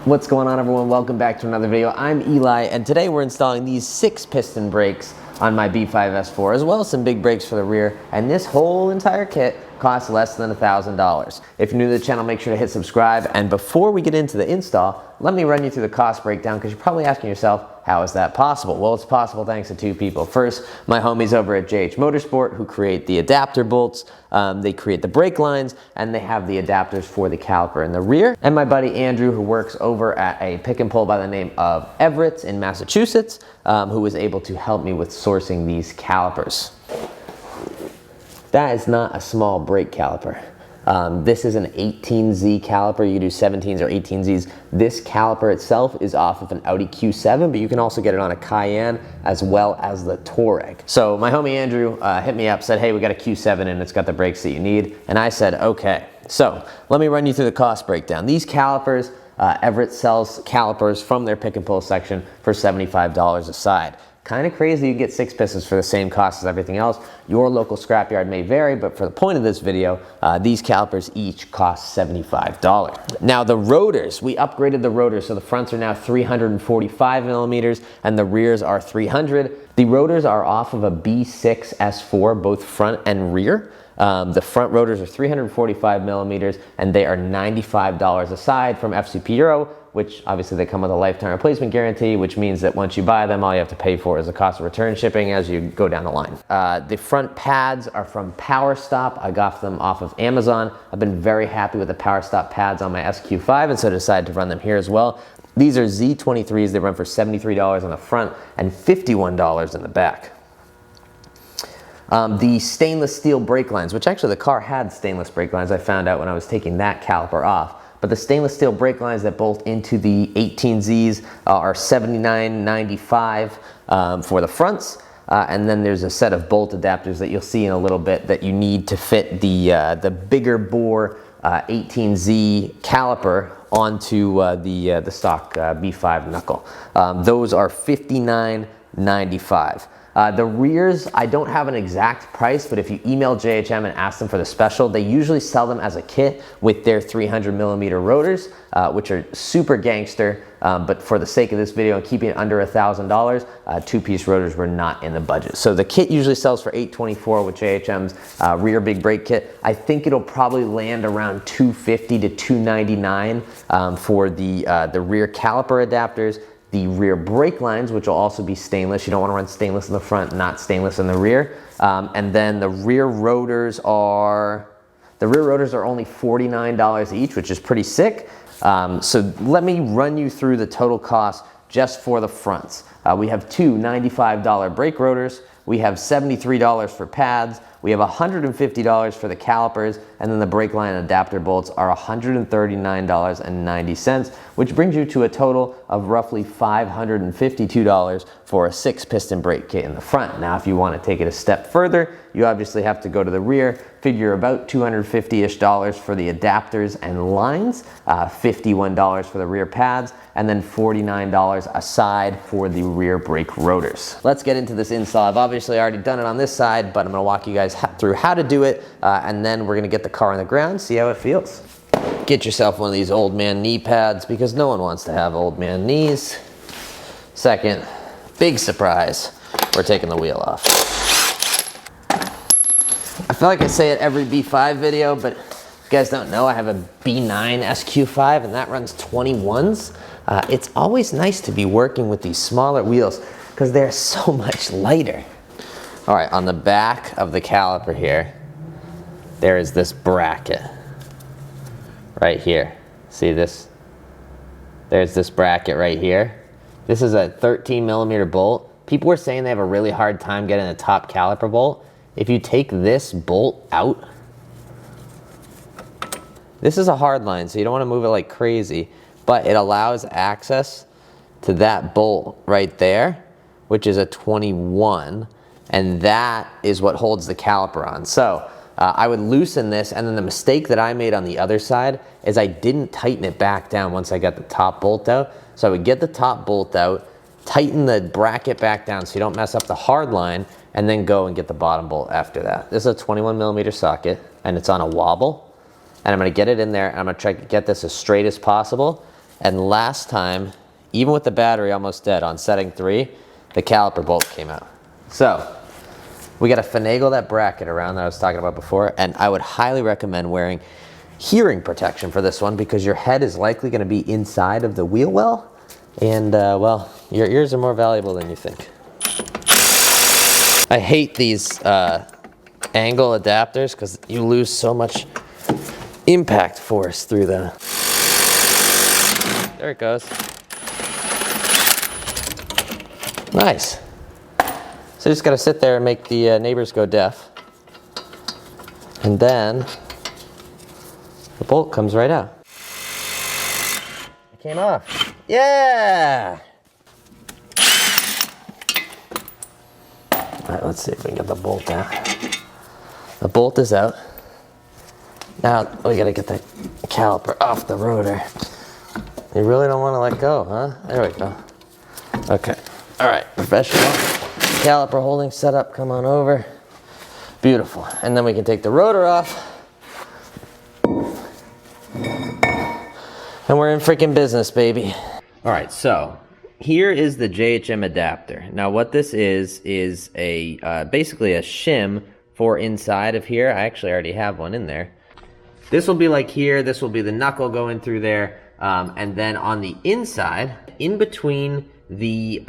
What's going on, everyone? Welcome back to another video. I'm Eli, and today we're installing these 6 piston brakes on my B5 S4, as well as some big brakes for the rear, and this whole entire kit costs less than $1,000. If you're new to the channel, make sure to hit subscribe, and before we get into the install, let me run you through the cost breakdown, because you're probably asking yourself, how is that possible? Well, it's possible thanks to 2 people. First, my homies over at JH Motorsport, who create the adapter bolts, they create the brake lines, and they have the adapters for the caliper in the rear. And my buddy Andrew, who works over at a pick and pull by the name of Everett in Massachusetts, who was able to help me with sourcing these calipers. That is not a small brake caliper. This is an 18Z caliper. You can do 17s or 18Zs. This caliper itself is off of an Audi Q7, but you can also get it on a Cayenne as well as the Touareg. So my homie Andrew hit me up, said, hey, we got a Q7 and it's got the brakes that you need. And I said, okay. So let me run you through the cost breakdown. These calipers, Everett sells calipers from their pick and pull section for $75 a side. Kind of crazy you get 6 pistons for the same cost as everything else. Your local scrapyard may vary, but for the point of this video, these calipers each cost $75. Now the rotors, we upgraded the rotors, so the fronts are now 345 millimeters and the rears are 300. The rotors are off of a B6 S4, both front and rear. The front rotors are 345 millimeters and they are $95 a side from FCP Euro, which obviously they come with a lifetime replacement guarantee, which means that once you buy them, all you have to pay for is the cost of return shipping as you go down the line. The front pads are from Power Stop. I got them off of Amazon. I've been very happy with the Power Stop pads on my SQ5, and so I decided to run them here as well. These are Z23s. They run for $73 on the front and $51 in the back. The stainless steel brake lines, which actually the car had stainless brake lines, I found out when I was taking that caliper off. But the stainless steel brake lines that bolt into the 18Zs are $79.95 for the fronts. And then there's a set of bolt adapters that you'll see in a little bit that you need to fit the bigger bore 18Z caliper onto the stock B5 knuckle. Those are $59.95. The rears, I don't have an exact price, but if you email JHM and ask them for the special, they usually sell them as a kit with their 300 millimeter rotors, which are super gangster. But for the sake of this video and keeping it under $1,000, 2-piece rotors were not in the budget. So the kit usually sells for $824 with JHM's rear big brake kit. I think it'll probably land around $250 to $299 for the rear caliper adapters. The rear brake lines, which will also be stainless. You don't want to run stainless in the front, not stainless in the rear. And then the rear rotors are only $49 each, which is pretty sick. So let me run you through the total cost just for the fronts. We have 2 $95 brake rotors. We have $73 for pads. We have $150 for the calipers, and then the brake line adapter bolts are $139.90, which brings you to a total of roughly $552 for a 6-piston brake kit in the front. Now, if you want to take it a step further, you obviously have to go to the rear, figure about $250-ish for the adapters and lines, $51 for the rear pads, and then $49 a side for the rear brake rotors. Let's get into this install. I've obviously already done it on this side, but I'm gonna walk you guys through how to do it, and then we're gonna get the car on the ground, see how it feels. Get yourself one of these old man knee pads, because no one wants to have old man knees. Second, big surprise, we're taking the wheel off. I feel like I say it every B5 video, but you guys don't know, I have a B9 SQ5 and that runs 21s. It's always nice to be working with these smaller wheels because they're so much lighter. All right, on the back of the caliper here, there is this bracket right here. See this? There's this bracket right here. This is a 13 millimeter bolt. People were saying they have a really hard time getting the top caliper bolt. If you take this bolt out, this is a hard line, so you don't want to move it like crazy, but it allows access to that bolt right there, which is a 21, and that is what holds the caliper on. So I would loosen this, and then the mistake that I made on the other side is I didn't tighten it back down once I got the top bolt out. So I would get the top bolt out, tighten the bracket back down so you don't mess up the hard line, and then go and get the bottom bolt after that. This is a 21 millimeter socket, and it's on a wobble. And I'm gonna get it in there, and I'm gonna try to get this as straight as possible. And last time, even with the battery almost dead on setting 3, the caliper bolt came out. So we got to finagle that bracket around that I was talking about before, and I would highly recommend wearing hearing protection for this one because your head is likely going to be inside of the wheel well, and well, your ears are more valuable than you think. I hate these angle adapters because you lose so much impact force through them. There it goes. Nice. So you just got to sit there and make the neighbors go deaf. And then the bolt comes right out. It came off. Yeah! All right, let's see if we can get the bolt out. The bolt is out. Now we got to get the caliper off the rotor. You really don't want to let go, huh? There we go. Okay. All right, professional caliper holding setup, come on over. Beautiful. And then we can take the rotor off. And we're in freaking business, baby. All right, so here is the JHM adapter. Now what this is a basically a shim for inside of here. I actually already have one in there. This will be like here, this will be the knuckle going through there. And then on the inside, in between the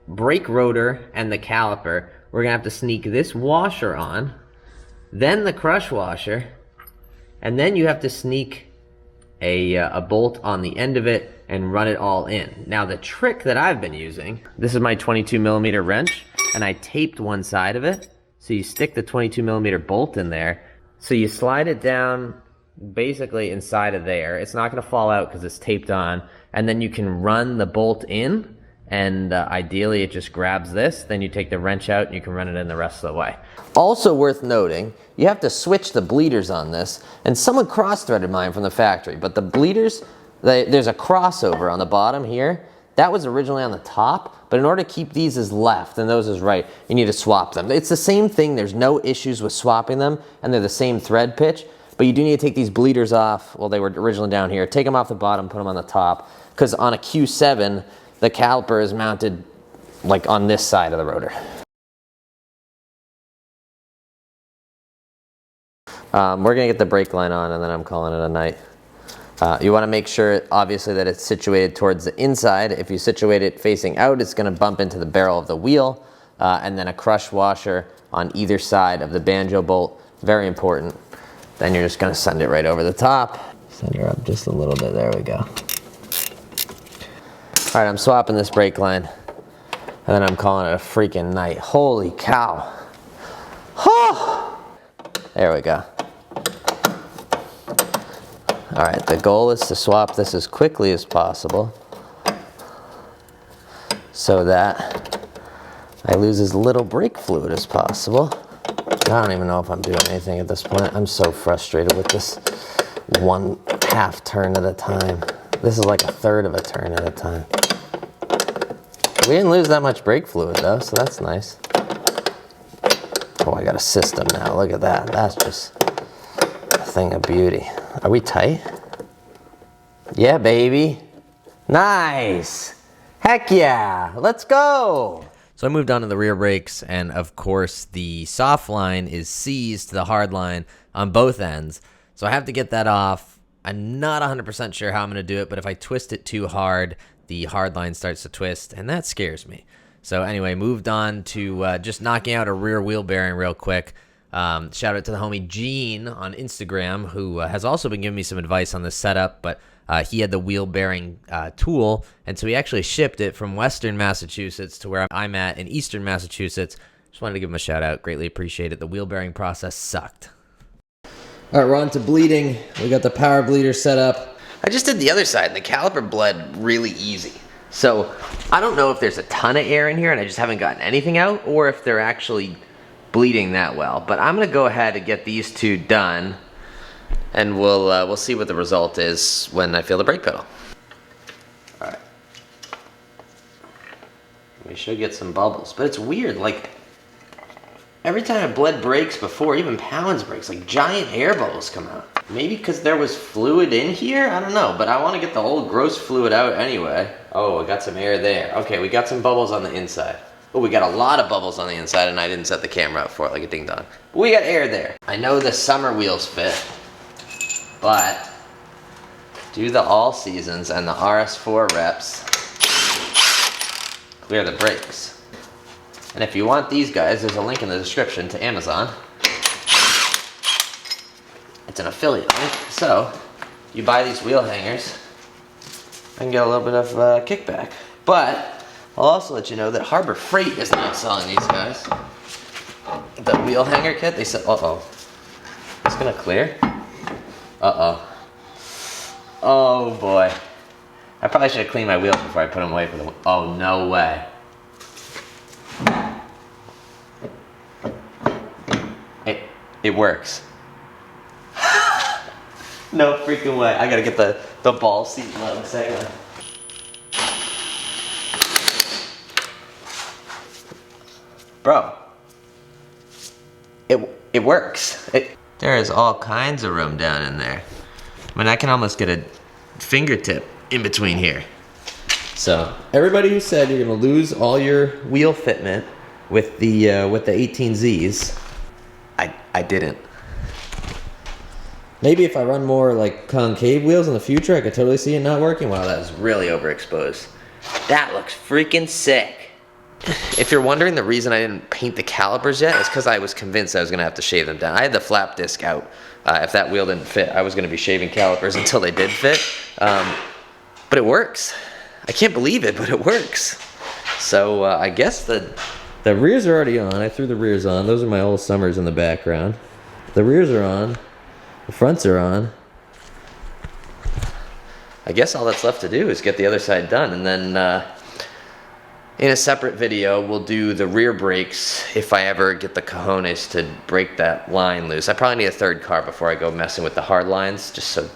brake rotor and the caliper, we're gonna have to sneak this washer on, then the crush washer, and then you have to sneak a bolt on the end of it and run it all in. Now the trick that I've been using, this is my 22mm wrench, and I taped one side of it. So you stick the 22mm bolt in there, so you slide it down basically inside of there. It's not going to fall out because it's taped on, and then you can run the bolt in, and ideally it just grabs this, then you take the wrench out and you can run it in the rest of the way. Also worth noting, you have to switch the bleeders on this, and someone cross-threaded mine from the factory, but the bleeders, there's a crossover on the bottom here. That was originally on the top, but in order to keep these as left and those as right, you need to swap them. It's the same thing, there's no issues with swapping them, and they're the same thread pitch, but you do need to take these bleeders off. Well, they were originally down here. Take them off the bottom, put them on the top, because on a Q7, the caliper is mounted like on this side of the rotor. We're gonna get the brake line on, and then I'm calling it a night. You want to make sure, obviously, that it's situated towards the inside. If you situate it facing out, it's going to bump into the barrel of the wheel, and then a crush washer on either side of the banjo bolt. Very important. Then you're just going to send it right over the top. Send her up just a little bit. There we go. All right, I'm swapping this brake line, and then I'm calling it a freaking night. Holy cow. Oh! There we go. All right, the goal is to swap this as quickly as possible so that I lose as little brake fluid as possible. I don't even know if I'm doing anything at this point. I'm so frustrated with this 1/2 turn at a time. This is like 1/3 of a turn at a time. We didn't lose that much brake fluid though, so that's nice. Oh, I got a system now. Look at that. That's just a thing of beauty. Are we tight? Yeah, baby. Nice. Heck yeah. Let's go. So I moved on to the rear brakes, and of course the soft line is seized to the hard line on both ends. So I have to get that off. I'm not 100% sure how I'm going to do it, but if I twist it too hard, the hard line starts to twist, and that scares me. So anyway, moved on to just knocking out a rear wheel bearing real quick. Shout out to the homie Gene on Instagram, who has also been giving me some advice on this setup, but he had the wheel bearing tool, and so he actually shipped it from Western Massachusetts to where I'm at in Eastern Massachusetts. Just wanted to give him a shout out. Greatly appreciate it. The wheel bearing process sucked. All right, we're on to bleeding. We got the power bleeder set up. I just did the other side, and the caliper bled really easy. So I don't know if there's a ton of air in here and I just haven't gotten anything out, or if they're actually bleeding that well. But I'm gonna go ahead and get these two done, and we'll see what the result is when I feel the brake pedal. All right. We should get some bubbles, but it's weird. Like every time I bled brakes before, even Pound's brakes, like giant air bubbles come out. Maybe because there was fluid in here? I don't know, but I want to get the whole gross fluid out anyway. Oh, I got some air there. Okay, we got some bubbles on the inside. Oh, we got a lot of bubbles on the inside, and I didn't set the camera up for it like a ding dong. But we got air there. I know the summer wheels fit, but do the all seasons and the RS4 reps clear the brakes. And if you want these guys, there's a link in the description to Amazon. It's an affiliate link, so you buy these wheel hangers and get a little bit of kickback. But I'll also let you know that Harbor Freight is not selling these guys. The wheel hanger kit, they said, uh-oh. It's gonna clear? Uh-oh. Oh boy. I probably should have cleaned my wheels before I put them away for the, oh no way. It works. No freaking way. I gotta get the ball seat in a second. Bro. It works. There is all kinds of room down in there. I mean, I can almost get a fingertip in between here. So, everybody who said you're gonna lose all your wheel fitment with the 18Zs, I didn't. Maybe if I run more like concave wheels in the future, I could totally see it not working. Wow, that was really overexposed. That looks freaking sick. If you're wondering the reason I didn't paint the calipers yet, it's because I was convinced I was gonna have to shave them down. I had the flap disc out. If that wheel didn't fit, I was gonna be shaving calipers until they did fit. But it works. I can't believe it, but it works. So I guess the rears are already on. I threw the rears on. Those are my old Summers in the background. The rears are on. The fronts are on. I guess all that's left to do is get the other side done, and then in a separate video we'll do the rear brakes if I ever get the cojones to break that line loose. I probably need a third car before I go messing with the hard lines, just so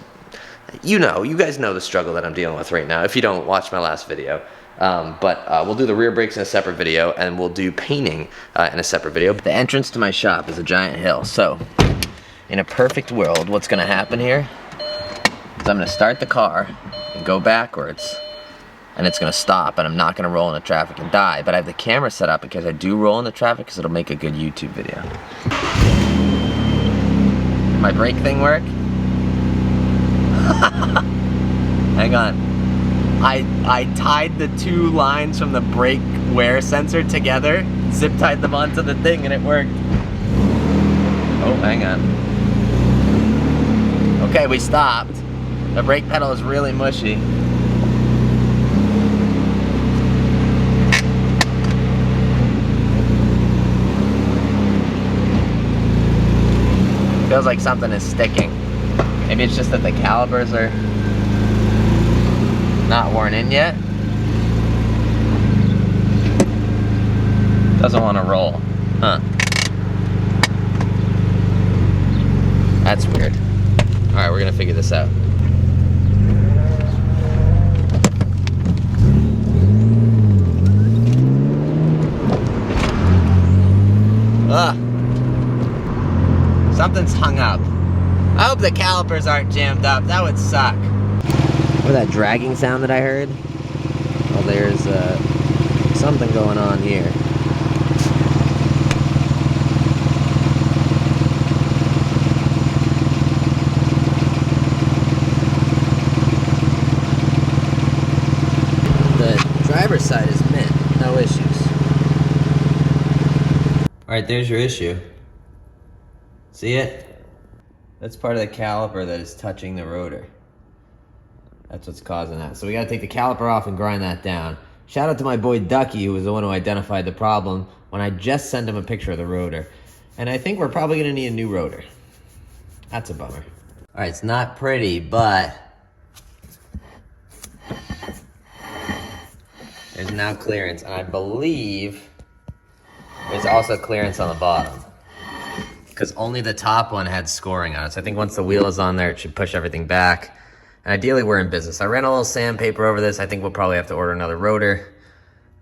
you guys know the struggle that I'm dealing with right now if you don't watch my last video. But we'll do the rear brakes in a separate video, and we'll do painting in a separate video. The entrance to my shop is a giant hill, so in a perfect world, what's gonna happen here is I'm gonna start the car and go backwards, and it's gonna stop, and I'm not gonna roll into traffic and die. But I have the camera set up because I do roll into traffic because it'll make a good YouTube video. Did my brake thing work? Hang on. I tied the two lines from the brake wear sensor together, zip tied them onto the thing, and it worked. Oh, hang on. Okay, we stopped. The brake pedal is really mushy. Feels like something is sticking. Maybe it's just that the calipers are not worn in yet. Doesn't want to roll. Huh. That's weird. Alright, we're gonna figure this out. Ugh. Something's hung up. I hope the calipers aren't jammed up. That would suck. What that dragging sound that I heard? Well, there's something going on here. The driver's side is mint, no issues. Alright, there's your issue. See it? That's part of the caliper that is touching the rotor. That's what's causing that. So we gotta take the caliper off and grind that down. Shout out to my boy Ducky, who was the one who identified the problem when I just sent him a picture of the rotor. And I think we're probably gonna need a new rotor. That's a bummer. All right, it's not pretty, but there's now clearance, and I believe there's also clearance on the bottom, because only the top one had scoring on it. So I think once the wheel is on there, it should push everything back. And ideally, we're in business. I ran a little sandpaper over this. I think we'll probably have to order another rotor.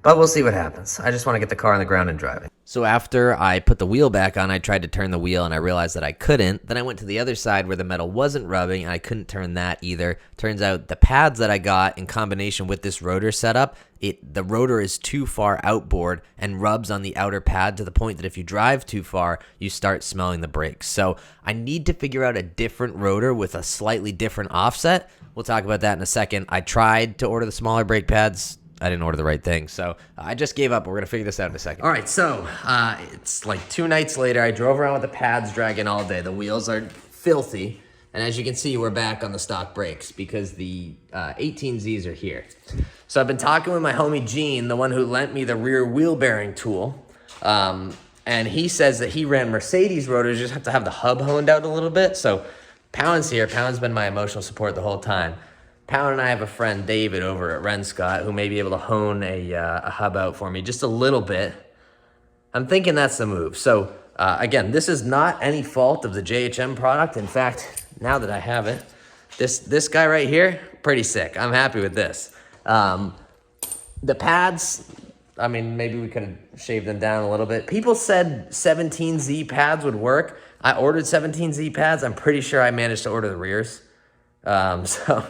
But we'll see what happens. I just want to get the car on the ground and drive it. So after I put the wheel back on, I tried to turn the wheel and I realized that I couldn't. Then I went to the other side where the metal wasn't rubbing and I couldn't turn that either. Turns out the pads that I got in combination with this rotor setup, the rotor is too far outboard and rubs on the outer pad to the point that if you drive too far, you start smelling the brakes. So I need to figure out a different rotor with a slightly different offset. We'll talk about that in a second. I tried to order the smaller brake pads. I didn't order the right thing, so I just gave up. We're going to figure this out in a second. All right, so it's like 2 nights later. I drove around with the pads dragging all day. The wheels are filthy, and as you can see, we're back on the stock brakes because the 18Zs are here. So I've been talking with my homie Gene, the one who lent me the rear wheel bearing tool, and he says that he ran Mercedes rotors, just have to have the hub honed out a little bit. So Pound's here. Pound's been my emotional support the whole time. Pound and I have a friend, David, over at Renscott, who may be able to hone a hub out for me just a little bit. I'm thinking that's the move. So, again, this is not any fault of the JHM product. In fact, now that I have it, this guy right here, pretty sick. I'm happy with this. The pads, I mean, maybe we could have shaved them down a little bit. People said 17Z pads would work. I ordered 17Z pads. I'm pretty sure I managed to order the rears. So...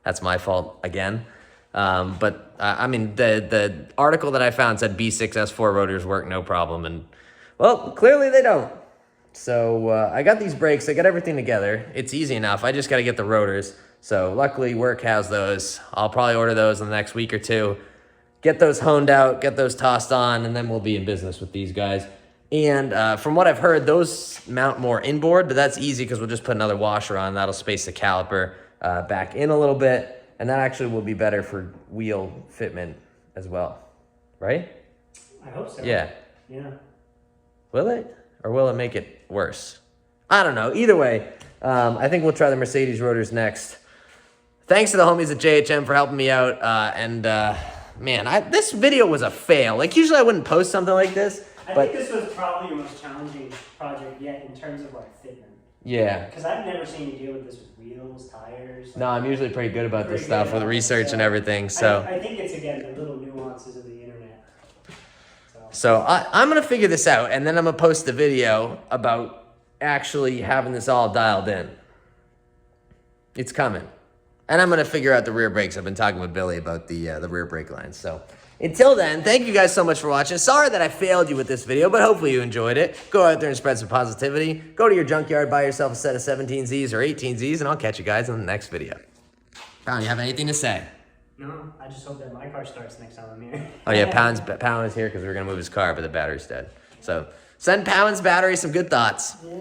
that's my fault again. But I mean, the article that I found said B6 S4 rotors work no problem. And well, clearly they don't. So I got these brakes. I got everything together. It's easy enough. I just got to get the rotors. So luckily work has those. I'll probably order those in the next week or two. Get those honed out, get those tossed on, and then we'll be in business with these guys. And from what I've heard, those mount more inboard, but that's easy because we'll just put another washer on. That'll space the caliper back in a little bit, and that actually will be better for wheel fitment as well, right? I hope so. Yeah. Yeah. Will it? Or will it make it worse? I don't know. Either way, I think we'll try the Mercedes rotors next. Thanks to the homies at JHM for helping me out. Man, this video was a fail. Like, usually I wouldn't post something like this. I think this was probably your most challenging project yet in terms of like fitment. Yeah. Because I've never seen you deal with this with wheels, tires. No, I'm usually pretty good about this stuff with research and everything. So I think it's, again, the little nuances of the internet. So I'm going to figure this out, and then I'm going to post the video about actually having this all dialed in. It's coming. And I'm going to figure out the rear brakes. I've been talking with Billy about the rear brake lines. So until then, thank you guys so much for watching. Sorry that I failed you with this video, but hopefully you enjoyed it. Go out there and spread some positivity. Go to your junkyard, buy yourself a set of 17Zs or 18Zs, and I'll catch you guys in the next video. Pound, you have anything to say? No, I just hope that my car starts next time I'm here. Oh yeah, Pound is here because we were going to move his car, but the battery's dead. So send Pound's battery some good thoughts. Yeah.